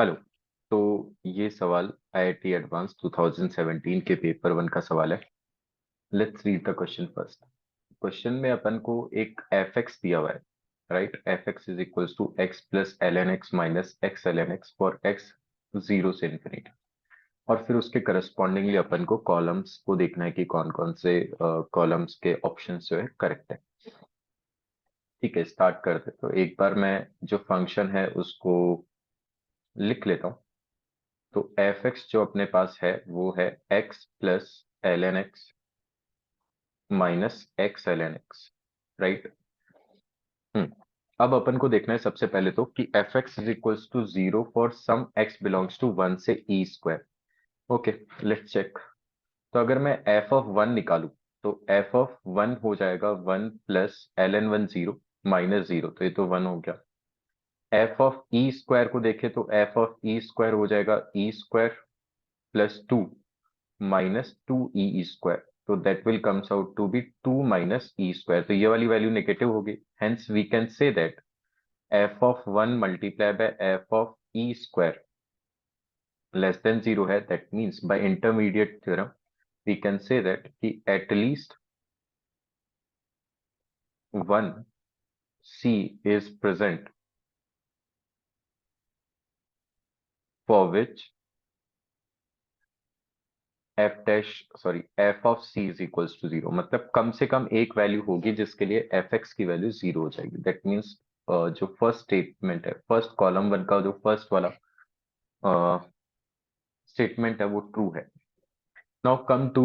Hello. तो ये सवाल आईआईटी एडवांस 2017 के पेपर वन का सवाल है। Let's read the question first. Question में अपन को एक एफ एक्स दिया हुआ है, right. F X is equals to X plus L N X minus X L N X for X zero से इन्फिनिटी। और फिर उसके करस्पॉन्डिंगली अपन को कॉलम्स को देखना है कि कौन कौन से कॉलम्स के ऑप्शन जो है करेक्ट है। ठीक है, स्टार्ट करते। तो एक बार मैं जो फंक्शन है उसको लिख लेता हूँ। तो एफ एक्स जो अपने पास है वो है X plus L N X minus X L N X, right. अब अपन को देखना है सबसे पहले तो कि F X is equals to zero for some X belongs to one से E square. Okay, let's check. तो अगर मैं एफ ऑफ वन निकालू तो एफ ऑफ वन हो जाएगा one plus L N one zero minus zero, तो ये तो वन हो गया। एफ ऑफ ई स्क्वायर को देखें तो एफ ऑफ ई स्क्वायर हो जाएगा E square plus two minus two E square. तो that will comes out to be two minus E square. तो ये वाली वैल्यू नेगेटिव होगी, hence we can say that F of one multiply by F of E square less than zero है। That means by intermediate theorem we can say that कि at least one C is present for which F dash sorry F of C is equals to zero. मतलब कम से कम एक value होगी जिसके लिए एफ एक्स की वैल्यू जीरो हो जाएगी। दैट मीन्स जो फर्स्ट स्टेटमेंट है, फर्स्ट कॉलम वन का जो फर्स्ट वाला स्टेटमेंट है वो ट्रू है। Now come to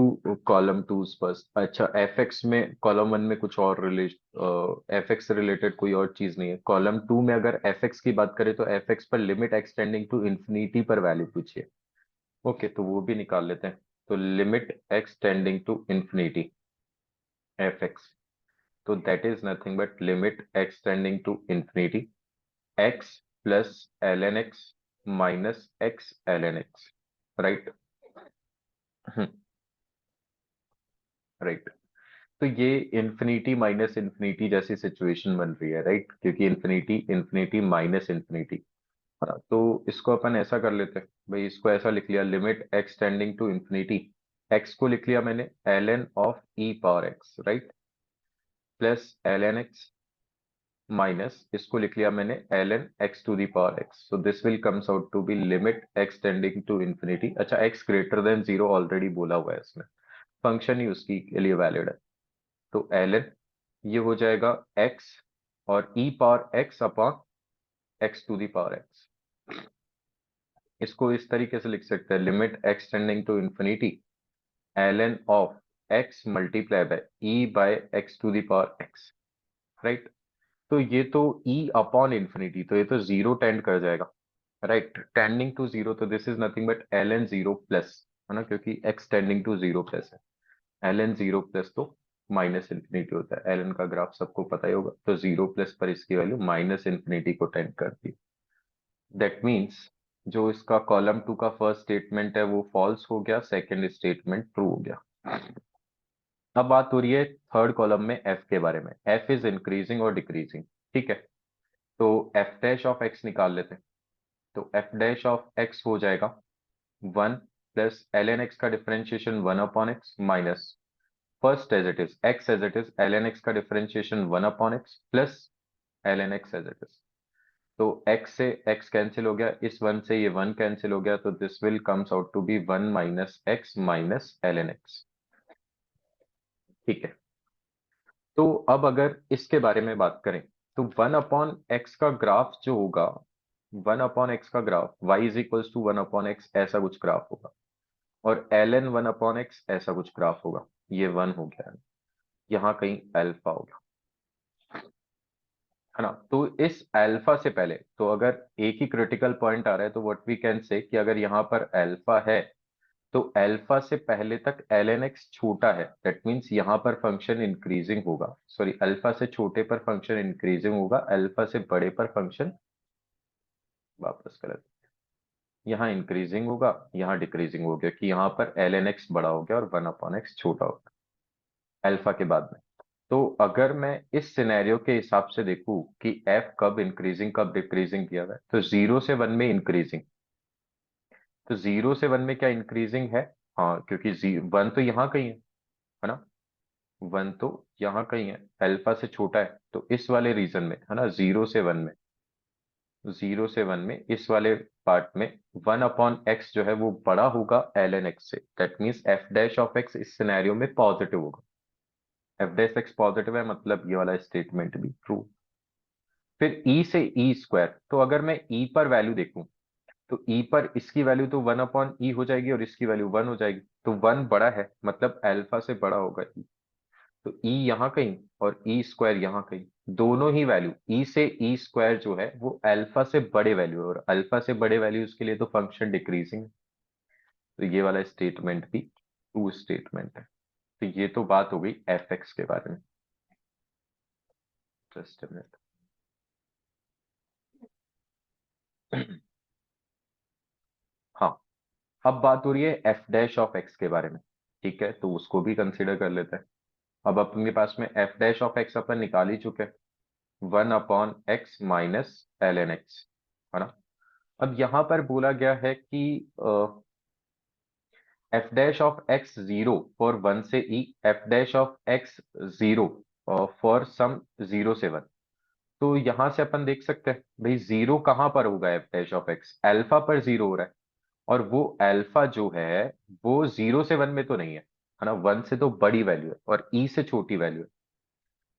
column two first. अच्छा, एफ एक्स में कॉलम वन में कुछ और एफ एक्स से रिलेटेड कोई और चीज नहीं है। कॉलम टू में अगर एफ एक्स की बात करें तो एफ एक्स पर लिमिट एक्सटेंडिंग टू इंफिनिटी पर वैल्यू पूछिए। ओके, तो वो भी निकाल लेते हैं। तो limit extending to infinity F X, तो that is nothing but limit extending to infinity X plus L N X minus X L N X, right. Right. तो ये इंफिनिटी माइनस इंफिनिटी जैसी सिचुएशन बन रही है, राइट, क्योंकि infinity infinity minus infinity. तो इसको अपन ऐसा कर लेते हैं भाई, इसको ऐसा लिख लिया limit x tending to infinity. X को लिख लिया मैंने L N of E power x, right, plus L N X minus इसको लिख लिया मैंने L N X to the power X. So this will comes out to be limit x tending to infinity. अच्छा, X greater than zero already बोला हुआ है इसमें, function ही उसकी के लिए वैलिड है। तो एल एन ये हो जाएगा एक्स और e power x upon x to the power x. इसको इस तरीके से लिख सकते हैं limit x tending to infinity l N of x multiply by e by x to the power x, right. तो ये तो ई अपॉन इंफिनिटी, तो ये तो जीरो टेंड कर जाएगा, राइट, टेंडिंग टू जीरो। तो this is nothing but L N zero plus, है ना, क्योंकि X tending to zero plus है। एल एन जीरो प्लस तो माइनस इंफिनिटी होता है। एल एन का ग्राफ सबको पता ही होगा, तो जीरो प्लस पर इसकी वैल्यू माइनस इंफिनिटी को टेंड करती है। दैट मीन्स जो इसका कॉलम टू का फर्स्ट स्टेटमेंट है वो फॉल्स हो गया, सेकेंड स्टेटमेंट ट्रू हो गया। अब बात हो रही है थर्ड कॉलम में एफ के बारे में। एफ इज इंक्रीजिंग और डिक्रीजिंग, ठीक है। तो एफ डैश ऑफ एक्स निकाल लेते हैं। तो एफ डैश ऑफ एक्स हो जाएगा one plus L N x का differentiation one upon x minus first as it is x as it is l N x का differentiation one upon x plus L N x as it is. तो x से x cancel हो गया, इस one से ये one cancel हो गया, तो this will comes out to be one minus X minus L N X, ठीक है। तो अब अगर इसके बारे में बात करें तो वन अपॉन एक्स का ग्राफ जो होगा, वन अपॉन एक्स का graph y is equals to one upon X ऐसा कुछ ग्राफ होगा, और L N one upon X ऐसा कुछ ग्राफ होगा। ये वन हो गया है, यहाँ कहीं अल्फा होगा, है ना। तो इस अल्फा से पहले तो अगर एक ही क्रिटिकल पॉइंट आ रहा है तो व्हाट वी कैन से कि अगर यहाँ पर अल्फा है तो अल्फा से पहले तक एल एन एक्स छोटा है। दैट मीन्स यहाँ पर फंक्शन इंक्रीजिंग होगा, सॉरी, अल्फा से छोटे पर फंक्शन इंक्रीजिंग होगा, अल्फा से बड़े पर फंक्शन वापस गलत, यहाँ इंक्रीजिंग होगा, यहाँ डिक्रीजिंग हो गया कि यहाँ पर एल एन एक्स बड़ा हो गया और वन अपॉन एक्स छोटा हो गया अल्फा के बाद में। तो अगर मैं इस सिनेरियो के हिसाब से देखूं कि एफ कब इंक्रीजिंग कब डिक्रीजिंग किया हुआ है, तो जीरो से वन में इंक्रीजिंग, तो 0 से 1 में क्या इंक्रीजिंग है? हाँ, क्योंकि 1 तो यहाँ कहीं है ना, 1 तो यहाँ कहीं है, अल्फा से छोटा है, तो इस वाले रीजन में है ना, 0 से 1 में, 0 से 1 में इस वाले पार्ट में 1/x जो है वो बड़ा होगा ln x से। That means f dash of x इस सिनेरियो में पॉजिटिव होगा। एफ डैश एक्स पॉजिटिव है, मतलब ये वाला स्टेटमेंट भी ट्रू। फिर e से e स्क्वायर, तो अगर मैं e पर वैल्यू देखूं, तो e पर इसकी वैल्यू तो 1/e हो जाएगी और इसकी वैल्यू 1 हो जाएगी, तो 1 बड़ा है, मतलब अल्फा से बड़ा होगा e। तो e यहाँ कहीं और e स्क्वायर यहाँ कहीं, दोनों ही वैल्यू e से e स्क्वायर जो है वो अल्फा से बड़े वैल्यू है, और अल्फा से बड़े वैल्यूज के लिए तो फंक्शन डिक्रीजिंग है। तो ये वाला स्टेटमेंट भी ट्रू स्टेटमेंट है। तो ये तो बात हो गई एफ एक्स के बारे में। Just a minute. हाँ, अब बात हो रही है एफ डैश ऑफ एक्स के बारे में। ठीक है, तो उसको भी कंसिडर कर लेते हैं। अब अपने पास में F dash of x upon निकाल ही चुके हैं, 1/x minus L N x, है ना। अब यहां पर बोला गया है कि F dash of X zero for 1 से e, F dash of X zero for some 0 से 1। तो यहां से अपन देख सकते हैं भाई, जीरो कहां पर होगा, F dash of x alpha पर जीरो हो रहा है, और वो अल्फा जो है वो 0 से 1 में तो नहीं है ना, 1 से तो बड़ी वैल्यू है और e से छोटी वैल्यू है।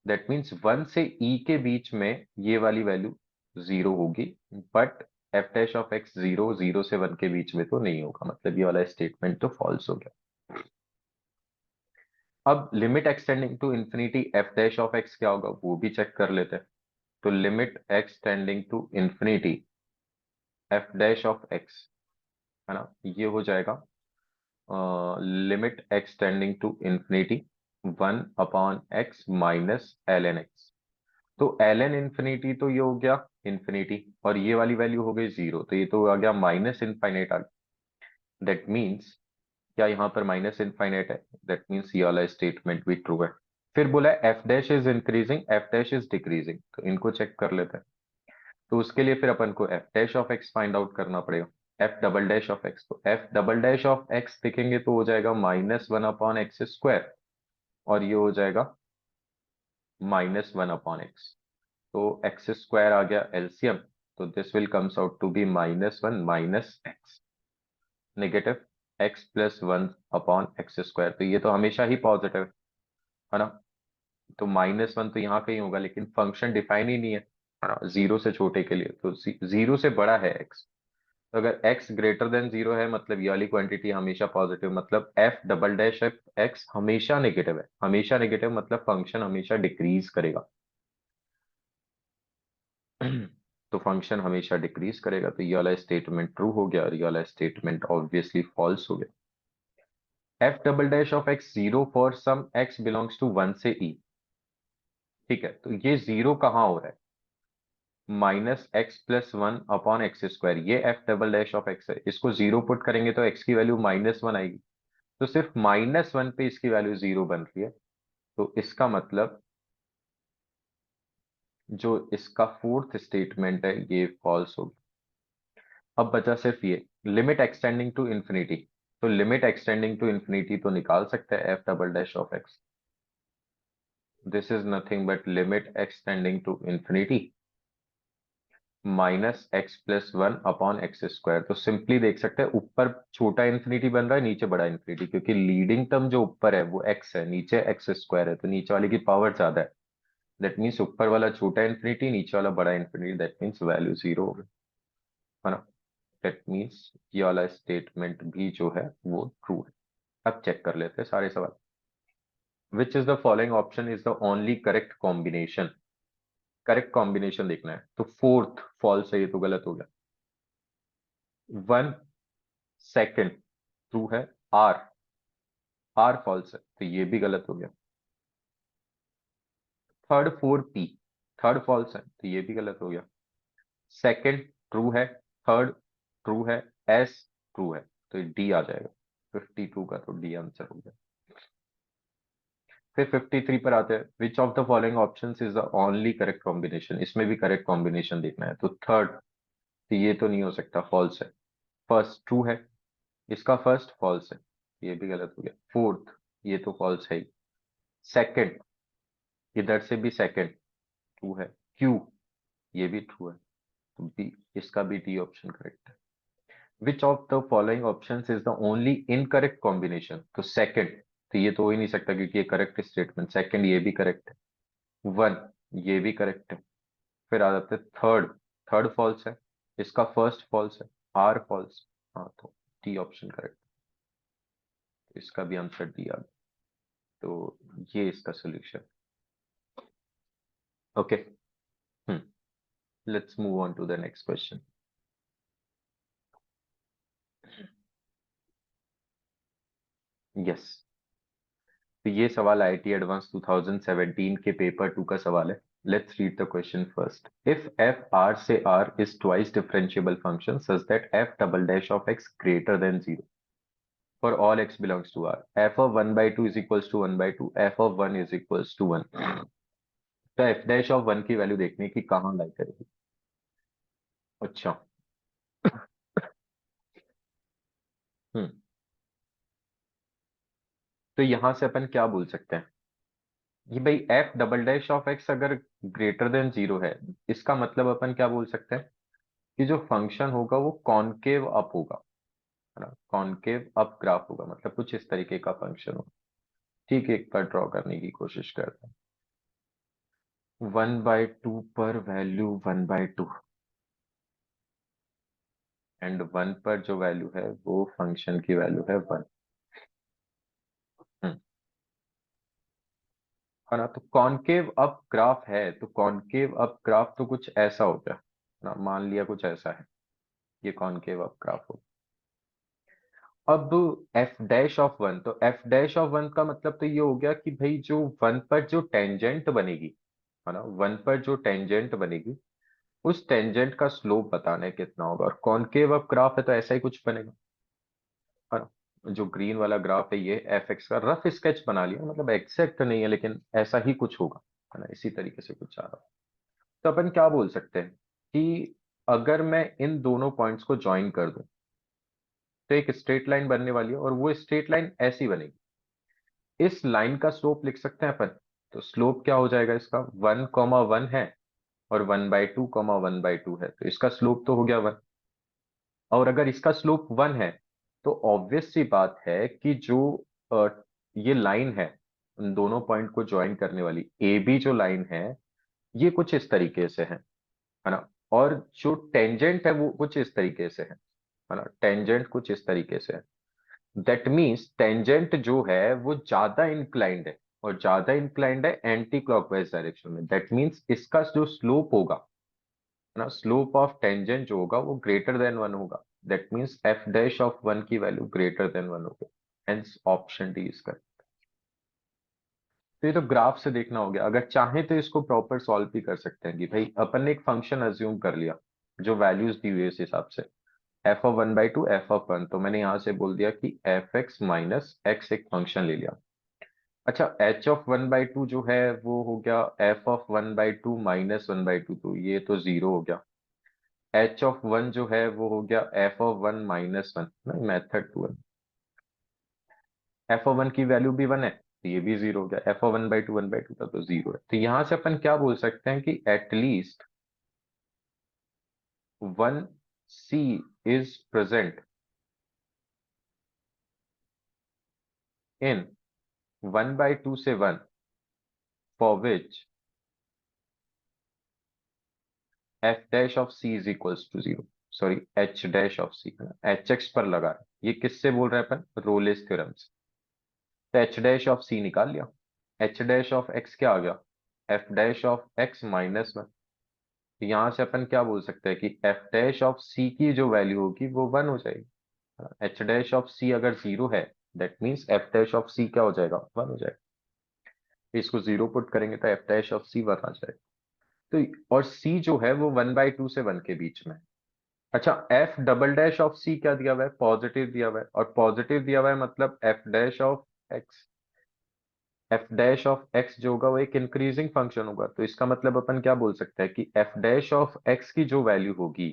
दैट मीन्स 1 से e के बीच में ये वाली वैल्यू जीरो होगी, but F dash of X zero 0 से 1 के बीच में तो नहीं होगा, मतलब ये वाला स्टेटमेंट तो फॉल्स हो गया। अब limit extending to infinity F dash of X क्या होगा वो भी चेक कर लेते हैं। तो limit extending to infinity F dash of X, है ना, ये हो जाएगा limit extending to infinity 1/x minus L N X. तो एल एन इंफिनिटी तो ये हो गया इंफिनिटी, और ये वाली वैल्यू हो गई जीरो, तो ये तो आ गया माइनस इनफाइनाइट आ गया। दैट मीन्स क्या यहाँ पर माइनस इनफाइनाइट है? दैट मीन्स ये वाला स्टेटमेंट भी ट्रू है। फिर बोला F dash is increasing F dash is decreasing, तो इनको चेक कर लेते हैं। तो उसके लिए फिर अपन को f dash of x find out करना पड़ेगा। F double dash of x, तो f double dash of x देखेंगे तो हो जाएगा -1/x², और ये हो जाएगा -1/x। तो एक्स स्क्वायर आ गया एलसीएम, तो this will comes out to be -1 minus X, negative x+1/x²। तो ये तो हमेशा ही पॉजिटिव है ना, तो -1 तो यहाँ कहीं होगा, लेकिन फंक्शन डिफाइन ही नहीं है ना, 0 से छोटे के लिए, तो 0 से बड़ा है x। तो अगर x ग्रेटर देन 0 है, मतलब ये वाली क्वांटिटी हमेशा पॉजिटिव, मतलब F double dash F x हमेशा नेगेटिव है, हमेशा नेगेटिव मतलब फंक्शन हमेशा डिक्रीज करेगा। तो फंक्शन हमेशा डिक्रीज करेगा, तो ये वाला स्टेटमेंट ट्रू हो गया और ये वाला स्टेटमेंट ऑब्वियसली फॉल्स हो गया। F double dash of X zero for some X belongs to 1 से e। ठीक है, तो ये जीरो कहाँ हो रहा है? -x+1/x², ये F double dash of X है, इसको जीरो पुट करेंगे तो x की वैल्यू -1 आएगी, तो सिर्फ -1 पे इसकी वैल्यू जीरो बन रही है, तो इसका मतलब जो इसका फोर्थ स्टेटमेंट है ये फॉल्स होगी। अब बचा सिर्फ ये लिमिट एक्सटेंडिंग टू इंफिनिटी, तो लिमिट एक्सटेंडिंग टू इंफिनिटी तो निकाल सकते हैं F double dash of X. This is nothing but limit extending to infinity -x+1/x²। तो सिंपली देख सकते हैं, ऊपर छोटा इंफिनिटी बन रहा है, नीचे बड़ा इंफिनिटी, क्योंकि लीडिंग टर्म जो ऊपर है वो x है, नीचे x² है, तो नीचे वाले की पावर ज्यादा है। दैट मीन्स ऊपर वाला छोटा इंफिनिटी, नीचे वाला बड़ा infinity, that means value zero होगा, है ना। दैट मीन्स ये वाला स्टेटमेंट भी जो है वो ट्रू है। अब चेक कर लेते हैं सारे सवाल। Which is the following option is the only correct combination? Correct combination देखना है, तो फोर्थ फॉल्स है, ये तो गलत हो गया। 1 सेकेंड ट्रू है, आर आर फॉल्स है, तो ये भी गलत हो गया। थर्ड 4p, थर्ड फॉल्स है, तो ये भी गलत हो गया। सेकेंड ट्रू है, थर्ड ट्रू है, एस ट्रू है, तो डी आ जाएगा। 52 का तो डी आंसर हो गया। फिर 53 पर आते हैं, which of the following option is the only correct combination? इसमें भी करेक्ट कॉम्बिनेशन देखना है, तो थर्ड, तो ये तो नहीं हो सकता, फॉल्स है। फर्स्ट ट्रू है, इसका फर्स्ट फॉल्स है, ये भी गलत हो गया। फोर्थ, ये तो फॉल्स है ही। सेकंड, इधर से भी सेकंड ट्रू है। क्यू, ये भी ट्रू है। तो बी, इसका भी डी ऑप्शन करेक्ट है। Which of the following option is the only incorrect combination? तो सेकंड, तो ये तो हो ही नहीं सकता क्योंकि ये करेक्ट स्टेटमेंट। सेकंड ये भी करेक्ट है। वन, ये भी करेक्ट है। फिर आ जाते थर्ड, थर्ड फॉल्स है। इसका फर्स्ट फॉल्स है, आर फॉल्स। हाँ, तो डी ऑप्शन करेक्ट। इसका भी आंसर दिया। तो ये इसका solution. Okay, let's move on to the next question. Yes, तो ये सवाल आईआईटी एडवांस 2017 के पेपर 2 का सवाल है। Let's read the question first. If f R से R is twice differentiable function such that f double dash of x greater than zero for all x belongs to R, F of 1/2 is equals to 1/2, f of 1 is equals to 1। तो F dash of 1 की value देखने की कहाँ लाई करेगी? अच्छा, हम्म, तो यहां से अपन क्या बोल सकते हैं? ये भाई F double dash of x अगर ग्रेटर देन जीरो है, इसका मतलब अपन क्या बोल सकते हैं कि जो फंक्शन होगा वो कॉनकेव अप होगा, है ना? कॉनकेव अप ग्राफ होगा, मतलब कुछ इस तरीके का फंक्शन होगा। ठीक है, एक बार ड्रॉ करने की कोशिश करते हैं। 1/2 पर वैल्यू 1/2 एंड 1 पर जो वैल्यू है वो फंक्शन की वैल्यू है 1। है ना? तो कॉनकेव अप ग्राफ है, तो कॉनकेव अप ग्राफ तो कुछ ऐसा हो गया ना, मान लिया कुछ ऐसा है, ये कॉनकेव अप ग्राफ हो। अब एफ डैश ऑफ वन, तो एफ डैश ऑफ वन का मतलब तो ये हो गया कि भाई जो वन पर जो टेंजेंट बनेगी, है ना, वन पर जो टेंजेंट बनेगी उस टेंजेंट का स्लोप बताना है कितना होगा। और कॉनकेव अप ग्राफ है तो ऐसा ही कुछ बनेगा, है ना? जो ग्रीन वाला ग्राफ है ये एफ एक्स का रफ स्केच बना लिया, मतलब एग्जैक्ट नहीं है लेकिन ऐसा ही कुछ होगा, है ना? इसी तरीके से कुछ आ रहा है। तो अपन क्या बोल सकते हैं कि अगर मैं इन दोनों पॉइंट्स को ज्वाइन कर दूं तो एक स्ट्रेट लाइन बनने वाली है, और वो स्ट्रेट लाइन ऐसी बनेगी। इस लाइन का स्लोप लिख सकते हैं अपन। तो स्लोप क्या हो जाएगा इसका? 1,1 है और 1/2, 1/2 है, तो इसका स्लोप तो हो गया 1। और अगर इसका स्लोप 1 है तो ऑब्वियस सी बात है कि जो अ, ये लाइन है उन दोनों पॉइंट को ज्वाइन करने वाली ए बी जो लाइन है, ये कुछ इस तरीके से है ना? और जो टेंजेंट है वो कुछ इस तरीके से है ना? टेंजेंट कुछ इस तरीके से है। दैट मीन्स टेंजेंट जो है वो ज्यादा इंक्लाइंड है, और ज्यादा इंक्लाइंड है एंटी क्लॉकवाइज डायरेक्शन में। दैट मीन्स इसका जो स्लोप होगा, है ना, स्लोप ऑफ टेंजेंट जो होगा वो ग्रेटर देन 1 होगा। That means f dash of 1 की वैल्यू ग्रेटर देन 1 होगी। Hence option D is correct. तो ये तो ग्राफ से देखना हो गया। अगर चाहे तो इसको प्रॉपर सॉल्व भी कर सकते हैं कि भाई अपन ने एक फंक्शन अज्यूम कर लिया जो वैल्यूज दी हुई है इस हिसाब से, एफ ऑफ 1/2 एफ ऑफ 1, तो मैंने यहां से बोल दिया कि एफ एक्स माइनस एक्स एक फंक्शन ले लिया। अच्छा, एच ऑफ 1/2 जो है वो हो गया एफ ऑफ 1/2 माइनस 1/2, तो ये तो जीरो हो गया। एच ऑफ 1 जो है वो हो गया एफ ऑफ 1 माइनस 1, मेथड 2 है। एफ ऑफ 1 की वैल्यू भी 1 है तो ये भी जीरो हो गया। एफ ऑफ 1/2 1/2 था तो जीरो है। तो यहां से अपन क्या बोल सकते हैं कि at least 1c is present in 1/2 से 1 for which F dash of C is equals to zero. Sorry, H dash of C, H X पर लगा है। ये किससे बोल रहे हैं अपन? रोलेस थ्योरम से। तो एच डैश ऑफ सी निकाल लिया। एच डैश ऑफ एक्स क्या आ गया? F dash of x minus 1। तो यहां से अपन क्या बोल सकते हैं कि एफ डैश ऑफ सी की जो वैल्यू होगी वो 1 हो जाएगी। एच डैश ऑफ सी अगर जीरो है, that means f dash of c क्या हो जाएगा? 1 हो जाएगा। इसको जीरो पुट करेंगे तो एफ डैश ऑफ सी 1 आ जाएगा। तो और सी जो है वो 1/2 से 1 के बीच में है। अच्छा, F double dash of c क्या दिया हुआ है? पॉजिटिव दिया हुआ है, और पॉजिटिव दिया हुआ है मतलब F dash of x, f dash of X जो होगा वो एक इंक्रीजिंग फंक्शन होगा। तो इसका मतलब अपन क्या बोल सकते हैं कि एफ डैश ऑफ एक्स की जो वैल्यू होगी,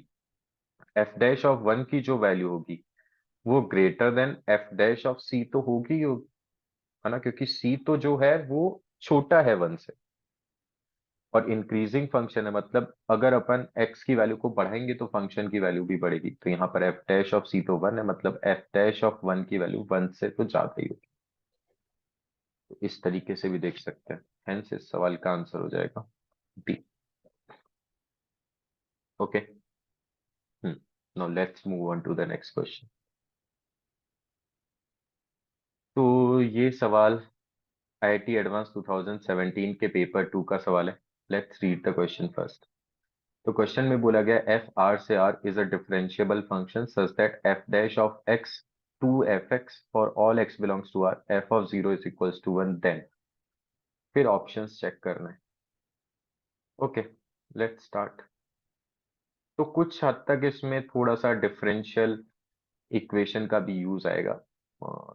एफ डैश ऑफ 1 की जो वैल्यू होगी वो greater than f dash of c तो होगी है ना, क्योंकि सी तो जो है वो छोटा है 1 से, और इंक्रीजिंग फंक्शन है, मतलब अगर अपन एक्स की वैल्यू को बढ़ाएंगे तो फंक्शन की वैल्यू भी बढ़ेगी। तो यहाँ पर एफ डैश ऑफ सी तो 1 है, मतलब एफ डैश ऑफ 1 की वैल्यू 1 से तो ज्यादा ही होगी। तो इस तरीके से भी देख सकते हैं, हेंस इस सवाल का आंसर हो जाएगा D. Okay, now let's move on to the next question. तो ये सवाल आईआईटी एडवांस 2017 के पेपर 2 का सवाल है। Let's read the question first. तो क्वेश्चन में बोला गया एफ आर से R is a differentiable function such that F dash of X two F X for all x belongs to R F of zero is equals to 1 then. फिर options check करना है। Okay, let's start. तो कुछ हद तक इसमें थोड़ा सा डिफरेंशियल इक्वेशन का भी यूज आएगा,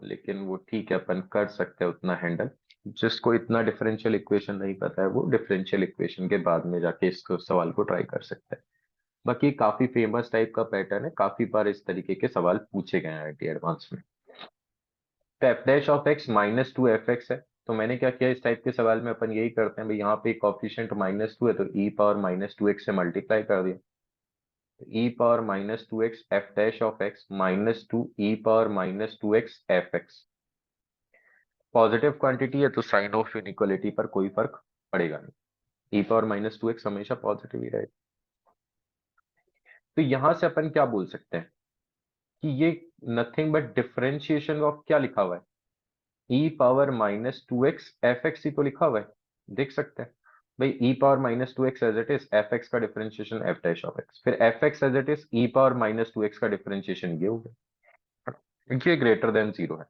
लेकिन वो ठीक है, अपन कर सकते हैं उतना हैंडल। जिसको इतना डिफरेंशियल इक्वेशन नहीं पता है वो डिफरेंशियल इक्वेशन के बाद में जाके इस सवाल को ट्राई कर सकते हैं। बाकी काफी फेमस टाइप का पैटर्न है, काफी बार इस तरीके के सवाल पूछे गए हैं आईआईटी एडवांस में। तो F dash of x minus to F X है। तो मैंने क्या किया, इस टाइप के सवाल में अपन यही करते हैं भाई, यहाँ पे कॉफिशिएंट माइनस टू है तो e power minus two x से मल्टीप्लाई कर दिया। E power minus two x f dash of x minus two E power minus two x f x. Positive quantity है तो साइन ऑफ इनइक्वालिटी पर कोई फर्क पड़ेगा नहीं, ई पावर माइनस टू एक्स हमेशा पॉजिटिव ही रहेगा। तो यहां से अपन क्या बोल सकते हैं कि ये नथिंग बट डिफरेंशिएशन ऑफ क्या लिखा हुआ है, e power minus two x f x ही तो लिखा हुआ है। देख सकते हैं भाई, e power minus two x as it is f x का differentiation f dash of x, फिर f x as it is e power minus two x का डिफरेंशिएशन ये हो गया, ये ग्रेटर देन जीरो है।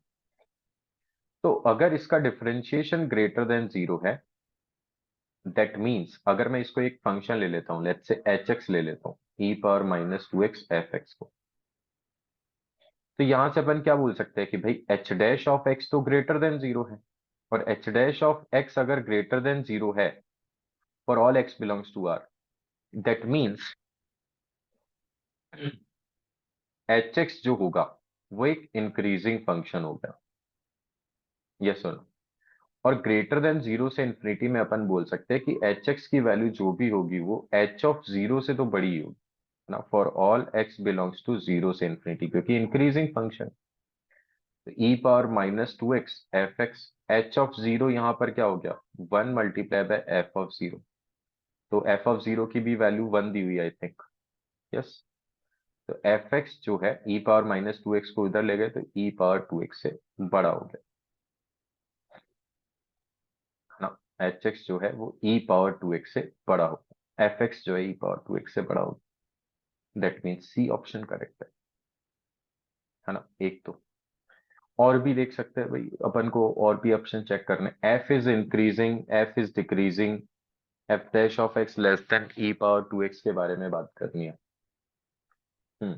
तो अगर इसका डिफरेंशिएशन ग्रेटर देन जीरो है, दैट मीन्स अगर मैं इसको एक फंक्शन ले लेता हूं, लेट्स से एच एक्स ले लेता हूं, e power minus two x f x को, तो यहां से अपन क्या बोल सकते हैं कि भाई एच डैश ऑफ एक्स तो ग्रेटर देन जीरो है, और एच डैश ऑफ एक्स अगर ग्रेटर देन जीरो है for all x belongs to R, that means h x जो होगा वो एक इंक्रीजिंग फंक्शन होगा। यस और नो? और ग्रेटर देन जीरो से इंफिनिटी में अपन बोल सकते हैं कि एच एक्स की वैल्यू जो भी होगी वो एच ऑफ जीरो से तो बड़ी होगी ना, for all x belongs to zero से इंफिनिटी, क्योंकि इंक्रीजिंग फंक्शन। तो e power minus two x f x, h of zero यहाँ पर क्या हो गया, 1 multiply by F of zero. तो एफ ऑफ जीरो की भी वैल्यू 1 दी हुई आई थिंक। यस, तो एफ एक्स जो है e power minus two x को इधर ले गए तो ई पावर टू एक्स से बड़ा हो गया ना। एच एक्स जो है वो ई पावर टू एक्स से बड़ा होगा, एफ एक्स जो है ई पावर टू एक्स से बड़ा होगा। That means C option correct है ना। एक तो और भी देख सकते हैं भाई, अपन को और भी ऑप्शन चेक करने, F is increasing F is decreasing, F dash of X less than E power to X के बारे में बात करनी है। हम्म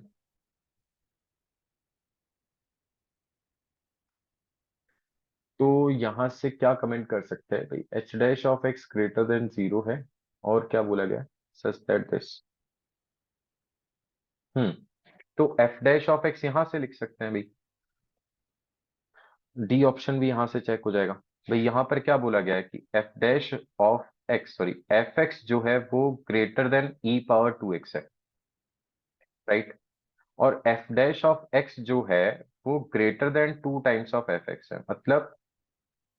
तो यहां से क्या कमेंट कर सकते हैं भाई, h dash of x greater than zero है, और क्या बोला गया, सच दैट दिस। हम्म तो एफ डैश ऑफ एक्स यहां से लिख सकते हैं भाई, डी ऑप्शन भी यहां से चेक हो जाएगा। भाई यहां पर क्या बोला गया है कि F dash of X, sorry F x जो है वो greater than E power to X है, राइट। और एफ डैश ऑफ एक्स जो है वो greater than two times of F X है, मतलब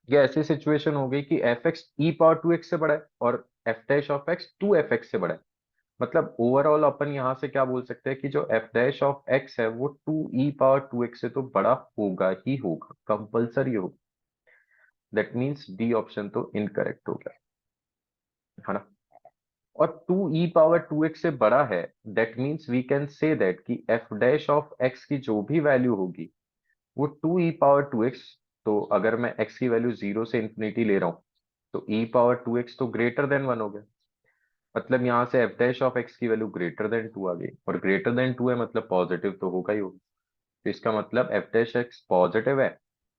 ये ऐसी सिचुएशन हो गई कि F X E power to x से बड़ा है और F dash of X two F X से बड़ा है। मतलब ओवरऑल अपन यहां से क्या बोल सकते हैं कि जो एफ डैश ऑफ एक्स है वो two E power to x से तो बड़ा होगा ही होगा, कंपल्सरी होगा। दैट मीन्स डी ऑप्शन तो इनकरेक्ट हो गया है ना। और two E power to x से बड़ा है, that means we can say that कि एफ डैश ऑफ एक्स की जो भी वैल्यू होगी वो two E power to X, तो अगर मैं एक्स की वैल्यू जीरो से इंफिनिटी ले रहा हूँ तो ई पावर टू एक्स तो ग्रेटर देन वन हो गया, मतलब यहाँ से एफ डैश ऑफ एक्स की वैल्यू ग्रेटर देन टू आ गई, और ग्रेटर देन टू है मतलब पॉजिटिव तो होगा ही होगा। तो इसका मतलब एफ डैश एक्स पॉजिटिव है,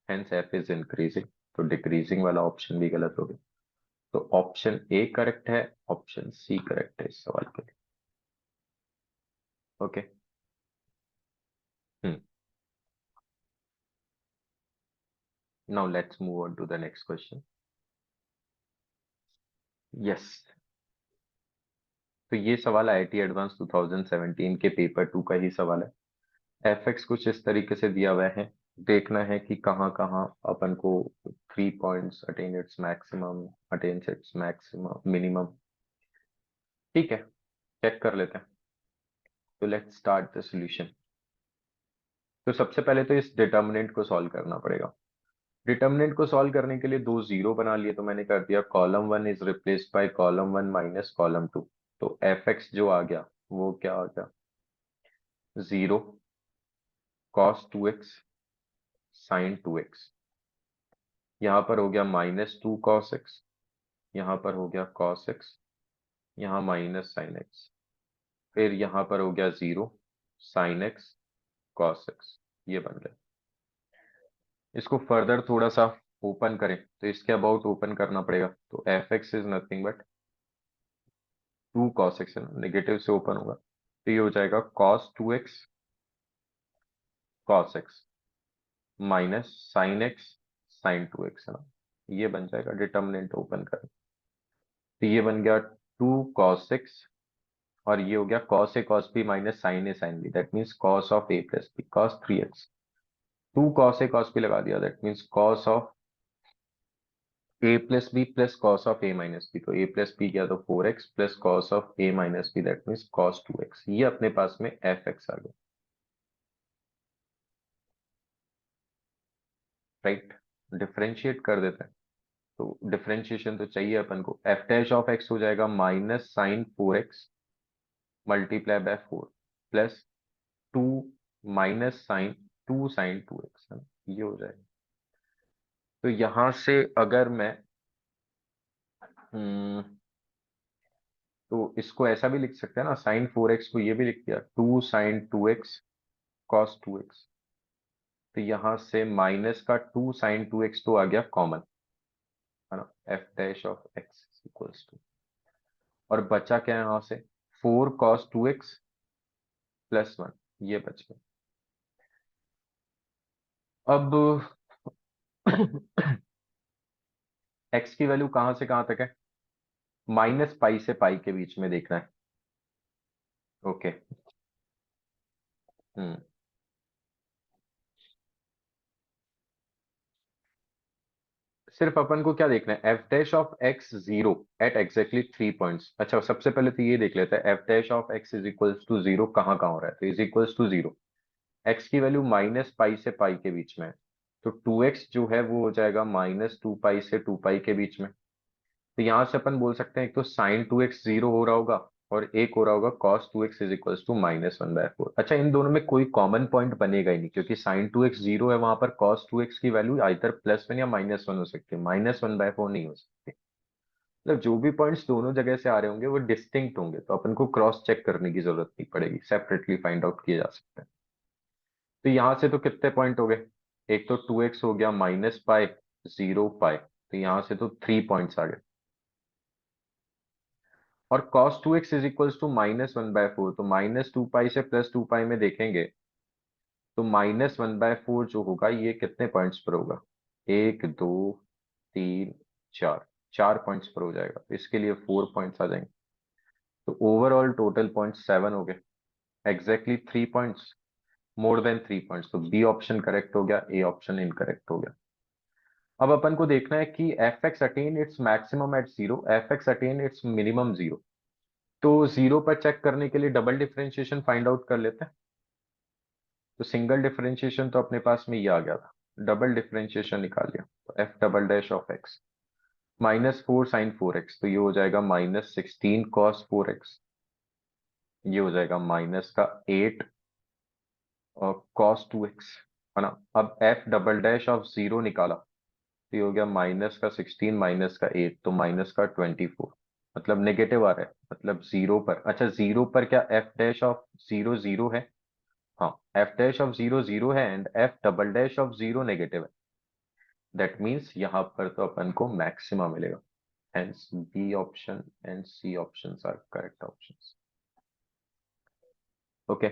हेंस एफ इज इंक्रीजिंग। तो डिक्रीजिंग वाला ऑप्शन भी गलत हो गया। तो ऑप्शन ए करेक्ट है, ऑप्शन सी करेक्ट है इस सवाल के लिए। Okay. Hmm now let's move on to the next question. Yes, तो ये सवाल आईआईटी एडवांस 2017 के पेपर 2 का ही सवाल है। एफएक्स कुछ इस तरीके से दिया हुआ है, देखना है कि कहाँ कहाँ अपन को 3 points attain its maximum, attains its maximum minimum. ठीक है, चेक कर लेते हैं। तो लेट्स स्टार्ट द सॉल्यूशन। तो सबसे पहले तो इस डिटर्मिनेंट को सॉल्व करना पड़ेगा। डिटर्मिनेंट को सॉल्व करने के लिए दो जीरो बना लिए, तो मैंने कर दिया column 1 is replaced by column 1 minus column 2। तो एफ एक्स जो आ गया वो क्या आ गया, 0 कॉस 2x साइन 2x। यहाँ पर हो गया -2 कॉस एक्स, यहाँ पर हो गया कॉस एक्स, यहाँ माइनस साइन एक्स, फिर यहाँ पर हो गया 0 साइन एक्स कॉस एक्स। ये बन गया। इसको फर्दर थोड़ा सा ओपन करें तो इसके अबाउट ओपन करना पड़ेगा। तो F X is nothing but 2 cos X, negative से ओपन होगा तो ये हो जाएगा cos 2x cos X minus sine X sine 2x, है ना। ये बन जाएगा डिटर्मिनेंट ओपन करें तो ये बन गया 2 कॉस एक्स, और ये हो गया cos A cos B minus sine A sine B, that means cos of A plus B cos 3x। 2 cos A cos B लगा दिया, that means cos of A plus B plus cos of A minus B. तो A plus B किया तो 4x plus cos of A minus B, that means cos 2x। ये अपने पास में F x आ गया, right. Differentiate कर देते हैं। तो डिफरेंशिएशन तो चाहिए अपन को। एफ डैश ऑफ एक्स हो जाएगा minus sine 4x multiply by 4 plus 2 minus sine 2 sine 2x, है ना। ये हो जाएगा। तो यहां से अगर मैं हम्म, तो इसको ऐसा भी लिख सकते हैं ना, साइन 4x को ये भी लिख दिया 2 साइन 2x कॉस 2x। तो यहां से माइनस का 2 साइन 2x तो आ गया कॉमन, है ना। F dash of x equals to, और बचा क्या यहां से 4 कॉस 2x प्लस 1, ये बच गया। अब x की वैल्यू कहां से कहां तक है, माइनस पाई से पाई के बीच में देखना है। ओके। हम्म सिर्फ अपन को क्या देखना है, f dash of x 0 at exactly 3 points. अच्छा, सबसे पहले तो ये देख लेते हैं f dash of x is equals to 0 कहाँ कहाँ हो रहा है। तो इज इक्वल्स टू 0, एक्स की वैल्यू माइनस पाई से पाई के बीच में है। तो 2x जो है वो हो जाएगा -2 पाई से 2 पाई के बीच में। तो यहां से अपन बोल सकते हैं एक तो साइन 2x 0 हो रहा होगा, और एक हो रहा होगा cos 2x is equals to -1/4। अच्छा, इन दोनों में कोई कॉमन पॉइंट बनेगा ही नहीं, क्योंकि साइन 2x 0 है, वहां पर कॉस 2x की वैल्यू आइदर +1 या -1 हो सकती है, -1/4 नहीं हो सकती। मतलब जो भी पॉइंट्स दोनों जगह से आ रहे होंगे वो डिस्टिंक्ट होंगे, तो अपन को क्रॉस चेक करने की जरूरत नहीं पड़ेगी, सेपरेटली फाइंड आउट किए जा सकते हैं। तो यहां से तो कितने पॉइंट हो गए, एक तो 2x हो गया -पाई 0 पाई, तो यहां से तो 3 पॉइंट्स आ गए। और cos 2x is equals to -1/4, तो -2 पाई से +2 पाई में देखेंगे तो -1/4 जो होगा ये कितने पॉइंट्स पर होगा, 1 2 3 4, 4 पॉइंट्स पर हो जाएगा। तो इसके लिए 4 पॉइंट्स आ जाएंगे। तो ओवरऑल टोटल पॉइंट 7 हो गए, exactly 3 points, more than 3 points. तो बी ऑप्शन करेक्ट हो गया, ए ऑप्शन इनकरेक्ट हो गया। अब अपन को देखना है कि F x attain its maximum at 0, f x attain its minimum 0। तो 0 पर चेक करने के लिए डबल डिफरेंशिएशन फाइंड आउट कर लेते हैं। तो सिंगल डिफरेंशिएशन तो अपने पास में ये आ गया था, डबल डिफरेंशिएशन निकाल लिया। तो f double dash of x -4 sine 4x, तो ये हो जाएगा -16 cos 4x, ये हो जाएगा माइनस का 8 और cos 2x, है ना। अब एफ डबल डैश ऑफ 0 निकाला तो ये हो गया -16 -8, तो -24। मतलब नेगेटिव आ रहा है, मतलब 0 पर। अच्छा, 0 पर क्या एफ डैश ऑफ 0 0 है, हाँ, एफ डैश ऑफ 0 0 है, and f double dash of 0 negative है। दैट मीन्स यहाँ पर तो अपन को मैक्सिमा मिलेगा। Hence B option and C options are correct options. Okay.